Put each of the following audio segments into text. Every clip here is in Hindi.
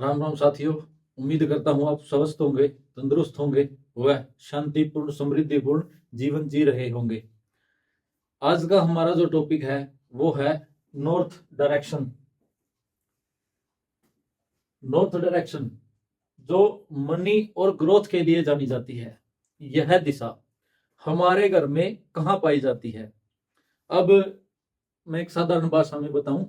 राम राम साथियों। उम्मीद करता हूं आप स्वस्थ होंगे, तंदुरुस्त होंगे, वह शांतिपूर्ण समृद्धिपूर्ण जीवन जी रहे होंगे। आज का हमारा जो टॉपिक है वो है नॉर्थ डायरेक्शन। नॉर्थ डायरेक्शन जो मनी और ग्रोथ के लिए जानी जाती है, यह दिशा हमारे घर में कहाँ पाई जाती है। अब मैं एक साधारण भाषा में बताऊं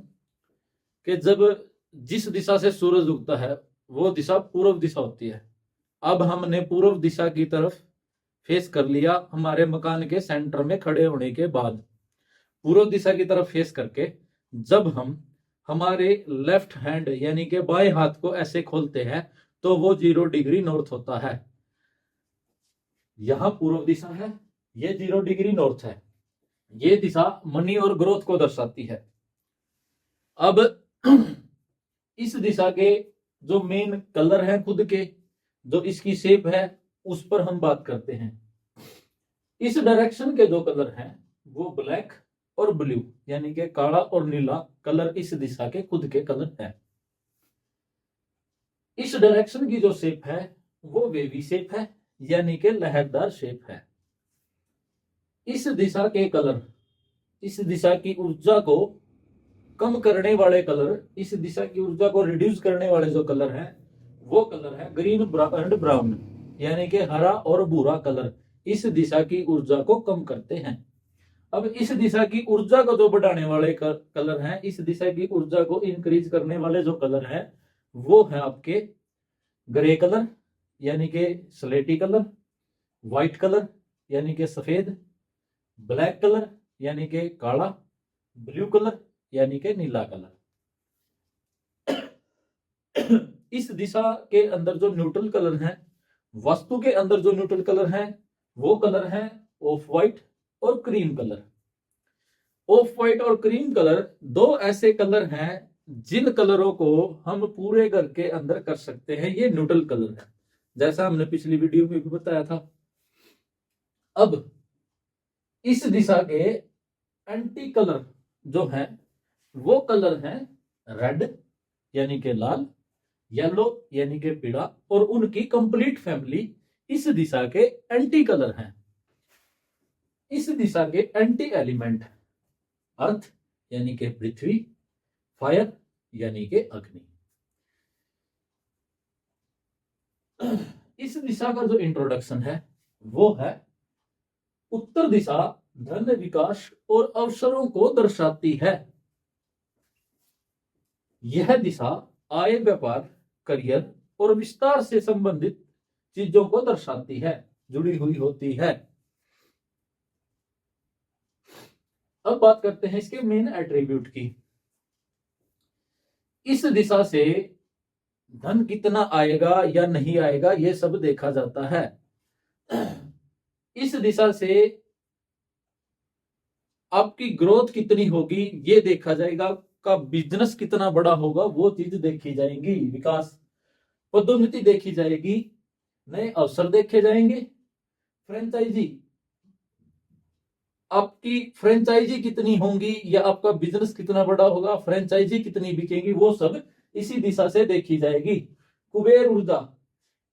कि जब जिस दिशा से सूरज उगता है वो दिशा पूर्व दिशा होती है। अब हमने पूर्व दिशा की तरफ फेस कर लिया। हमारे मकान के सेंटर में खड़े होने के बाद पूर्व दिशा की तरफ फेस करके जब हम हमारे लेफ्ट हैंड यानी कि बाएं हाथ को ऐसे खोलते हैं तो वो 0 डिग्री नॉर्थ होता है। यहां पूर्व दिशा है, ये 0 डिग्री नॉर्थ है। ये दिशा मनी और ग्रोथ को दर्शाती है। अब इस दिशा के जो मेन कलर है, खुद के जो इसकी शेप है, उस पर हम बात करते हैं। इस डायरेक्शन के जो कलर हैं वो ब्लैक और ब्लू यानी कि काला और नीला कलर इस दिशा के खुद के कलर हैं। इस डायरेक्शन की जो शेप है वो वेवी शेप है यानी कि लहरदार शेप है। इस दिशा के कलर, इस दिशा की ऊर्जा को कम करने वाले कलर, इस दिशा की ऊर्जा को रिड्यूस करने वाले जो कलर हैं वो कलर है ग्रीन एंड ब्राउन यानी कि हरा और भूरा कलर इस दिशा की ऊर्जा को कम करते हैं। अब इस दिशा की ऊर्जा को जो बढ़ाने वाले कलर हैं, इस दिशा की ऊर्जा को इंक्रीज करने वाले जो कलर हैं वो है आपके ग्रे कलर यानी कि स्लेटी कलर, व्हाइट कलर यानी कि सफेद, ब्लैक कलर यानी कि काला, ब्लू कलर यानी कि नीला कलर। इस दिशा के अंदर जो न्यूट्रल कलर है, वस्तु के अंदर जो न्यूट्रल कलर है वो कलर है ऑफ व्हाइट और क्रीम कलर। ऑफ व्हाइट और क्रीम कलर दो ऐसे कलर हैं जिन कलरों को हम पूरे घर के अंदर कर सकते हैं। ये न्यूट्रल कलर है, जैसा हमने पिछली वीडियो में भी बताया था। अब इस दिशा के एंटी कलर जो है वो कलर है रेड यानी कि लाल, येलो यानी कि पीला, और उनकी कंप्लीट फैमिली इस दिशा के एंटी कलर हैं। इस दिशा के एंटी एलिमेंट अर्थ यानी कि पृथ्वी, फायर यानी कि अग्नि। इस दिशा का जो इंट्रोडक्शन है वो है उत्तर दिशा धन, विकास और अवसरों को दर्शाती है। यह दिशा आय, व्यापार, करियर और विस्तार से संबंधित चीजों को दर्शाती है, जुड़ी हुई होती है। अब बात करते हैं इसके मेन एट्रीब्यूट की। इस दिशा से धन कितना आएगा या नहीं आएगा ये सब देखा जाता है। इस दिशा से आपकी ग्रोथ कितनी होगी ये देखा जाएगा, का बिजनेस कितना बड़ा होगा वो चीज देखी जाएगी, विकास पदोन्नति देखी जाएगी, नए अवसर देखे जाएंगे, फ्रेंचाइजी, आपकी फ्रेंचाइजी कितनी होंगी या आपका बिजनेस कितना बड़ा होगा, फ्रेंचाइजी कितनी बिकेगी, वो सब इसी दिशा से देखी जाएगी। कुबेर ऊर्जा,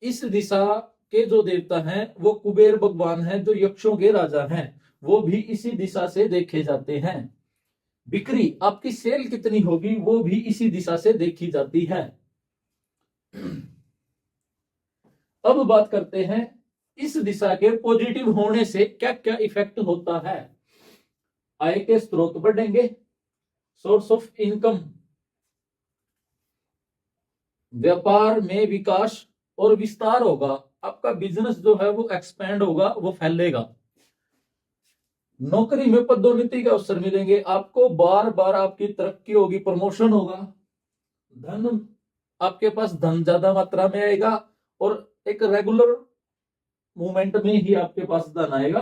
इस दिशा के जो देवता हैं वो कुबेर भगवान हैं जो यक्षों के राजा हैं, वो भी इसी दिशा से देखे जाते हैं। बिक्री, आपकी सेल कितनी होगी वो भी इसी दिशा से देखी जाती है। अब बात करते हैं इस दिशा के पॉजिटिव होने से क्या क्या इफेक्ट होता है। आय के स्रोत बढ़ेंगे, सोर्स ऑफ इनकम, व्यापार में विकास और विस्तार होगा, आपका बिजनेस जो है वो एक्सपेंड होगा, वो फैलेगा। नौकरी में पदोन्नति के अवसर मिलेंगे, आपको बार बार आपकी तरक्की होगी, प्रमोशन होगा। धन, आपके पास धन ज्यादा मात्रा में आएगा और एक रेगुलर मूवमेंट में ही आपके पास धन आएगा।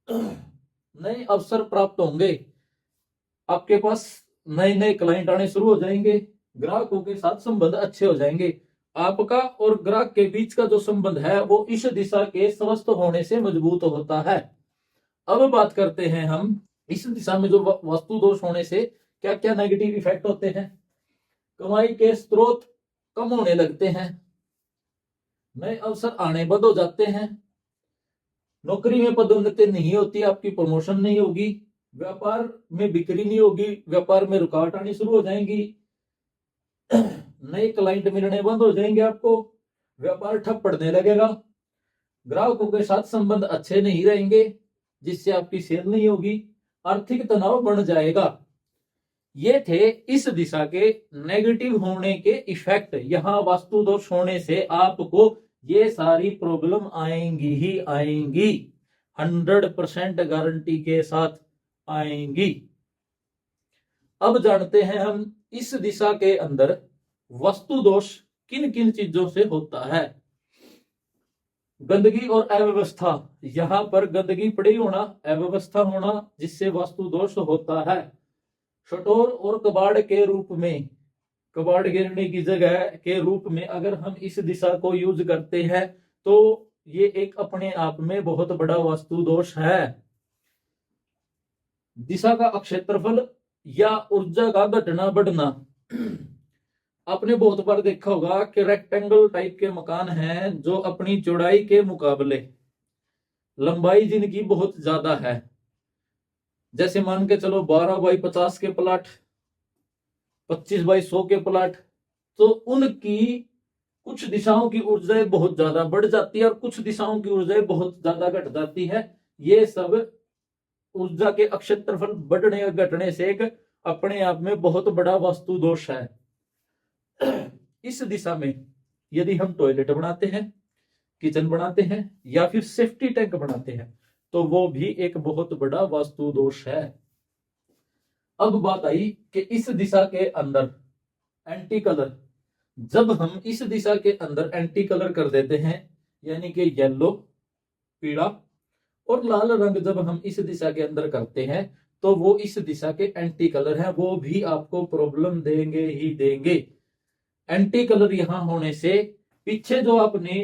नए अवसर प्राप्त होंगे, आपके पास नए नए क्लाइंट आने शुरू हो जाएंगे, ग्राहकों के साथ संबंध अच्छे हो जाएंगे। आपका और ग्राहक के बीच का जो संबंध है वो इस दिशा के स्वस्थ होने से मजबूत होता है। अब बात करते हैं हम इस दिशा में जो वस्तु दोष होने से क्या क्या नेगेटिव इफेक्ट होते हैं। कमाई के स्रोत कम होने लगते हैं, नए अवसर आने बंद हो जाते हैं, नौकरी में पदोन्नति नहीं होती, आपकी प्रमोशन नहीं होगी, व्यापार में बिक्री नहीं होगी, व्यापार में रुकावट आनी शुरू हो जाएंगी, नए क्लाइंट मिलने बंद हो जाएंगे, आपको व्यापार ठप पड़ने लगेगा, ग्राहकों के साथ संबंध अच्छे नहीं रहेंगे, जिससे आपकी सेल नहीं होगी, आर्थिक तनाव बढ़ जाएगा। ये थे इस दिशा के नेगेटिव होने के इफेक्ट। यहाँ वास्तु दोष होने से आपको ये सारी प्रॉब्लम आएंगी ही आएंगी, 100% गारंटी के साथ आएंगी। अब जानते हैं हम इस दिशा के अंदर वास्तु दोष किन किन चीजों से होता है। गंदगी और अव्यवस्था, यहाँ पर गंदगी पड़ी होना, अव्यवस्था होना, जिससे वास्तु दोष होता है। शटोर और कबाड़ के रूप में, कबाड़ गिरने की जगह के रूप में अगर हम इस दिशा को यूज करते हैं तो ये एक अपने आप में बहुत बड़ा वास्तु दोष है। दिशा का क्षेत्रफल या ऊर्जा का घटना बढ़ना, आपने बहुत बार देखा होगा कि रेक्टेंगल टाइप के मकान हैं जो अपनी चौड़ाई के मुकाबले लंबाई जिनकी बहुत ज्यादा है, जैसे मान के चलो 12x50 के प्लाट, 25x100 के प्लाट, तो उनकी कुछ दिशाओं की ऊर्जाएं बहुत ज्यादा बढ़ जाती है और कुछ दिशाओं की ऊर्जाएं बहुत ज्यादा घट जाती है। ये सब ऊर्जा के क्षेत्रफल बढ़ने और घटने से एक अपने आप में बहुत बड़ा वास्तु दोष है। इस दिशा में यदि हम टॉयलेट बनाते हैं, किचन बनाते हैं या फिर सेफ्टी टैंक बनाते हैं तो वो भी एक बहुत बड़ा वास्तु दोष है। अब बात आई कि इस दिशा के अंदर एंटी कलर, जब हम इस दिशा के अंदर एंटी कलर कर देते हैं, यानी कि येलो, पीला और लाल रंग जब हम इस दिशा के अंदर करते हैं तो वो इस दिशा के एंटी कलर हैं, वो भी आपको प्रॉब्लम देंगे ही देंगे। एंटी कलर यहां होने से पीछे जो आपने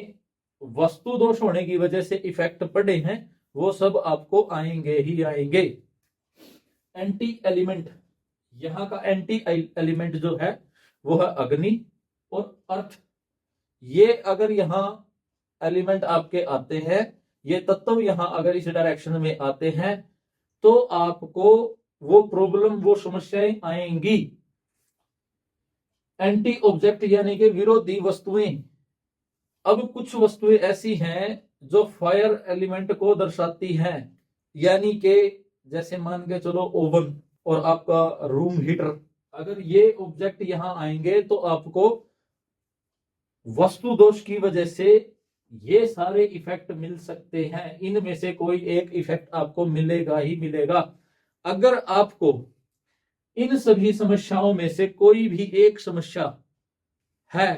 वास्तु दोष होने की वजह से इफेक्ट पड़े हैं वो सब आपको आएंगे ही आएंगे। एंटी एलिमेंट, यहाँ का एंटी एलिमेंट जो है वो है अग्नि और अर्थ। ये अगर यहाँ एलिमेंट आपके आते हैं, ये तत्व यहाँ अगर इस डायरेक्शन में आते हैं तो आपको वो प्रॉब्लम, वो समस्याएं आएंगी। एंटी ऑब्जेक्ट यानी कि विरोधी वस्तुएं, अब कुछ वस्तुएं ऐसी हैं जो फायर एलिमेंट को दर्शाती हैं, यानी कि जैसे मान के चलो ओवन और आपका रूम हीटर, अगर ये ऑब्जेक्ट यहां आएंगे तो आपको वास्तु दोष की वजह से ये सारे इफेक्ट मिल सकते हैं। इनमें से कोई एक इफेक्ट आपको मिलेगा ही मिलेगा। अगर आपको इन सभी समस्याओं में से कोई भी एक समस्या है,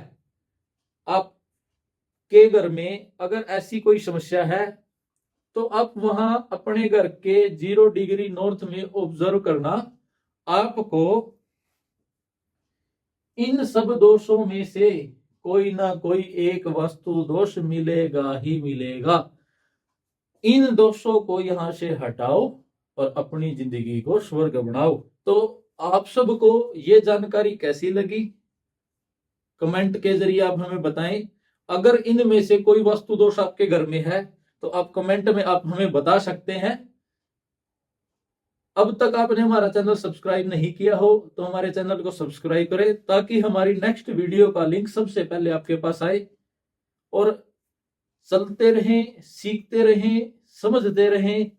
आपके घर में अगर ऐसी कोई समस्या है तो आप वहां अपने घर के 0 डिग्री नॉर्थ में ऑब्जर्व करना, आपको इन सब दोषों में से कोई ना कोई एक वास्तु दोष मिलेगा ही मिलेगा। इन दोषों को यहां से हटाओ और अपनी जिंदगी को स्वर्ग बनाओ। तो आप सबको ये जानकारी कैसी लगी, कमेंट के जरिए आप हमें बताएं। अगर इनमें से कोई वास्तु दोष आपके घर में है तो आप कमेंट में आप हमें बता सकते हैं। अब तक आपने हमारा चैनल सब्सक्राइब नहीं किया हो तो हमारे चैनल को सब्सक्राइब करें, ताकि हमारी नेक्स्ट वीडियो का लिंक सबसे पहले आपके पास आए। और चलते रहें, सीखते रहें, समझते रहें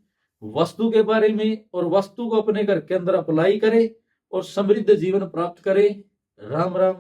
वास्तु के बारे में, और वास्तु को अपने घर के अंदर अप्लाई करें और समृद्ध जीवन प्राप्त करें। राम राम।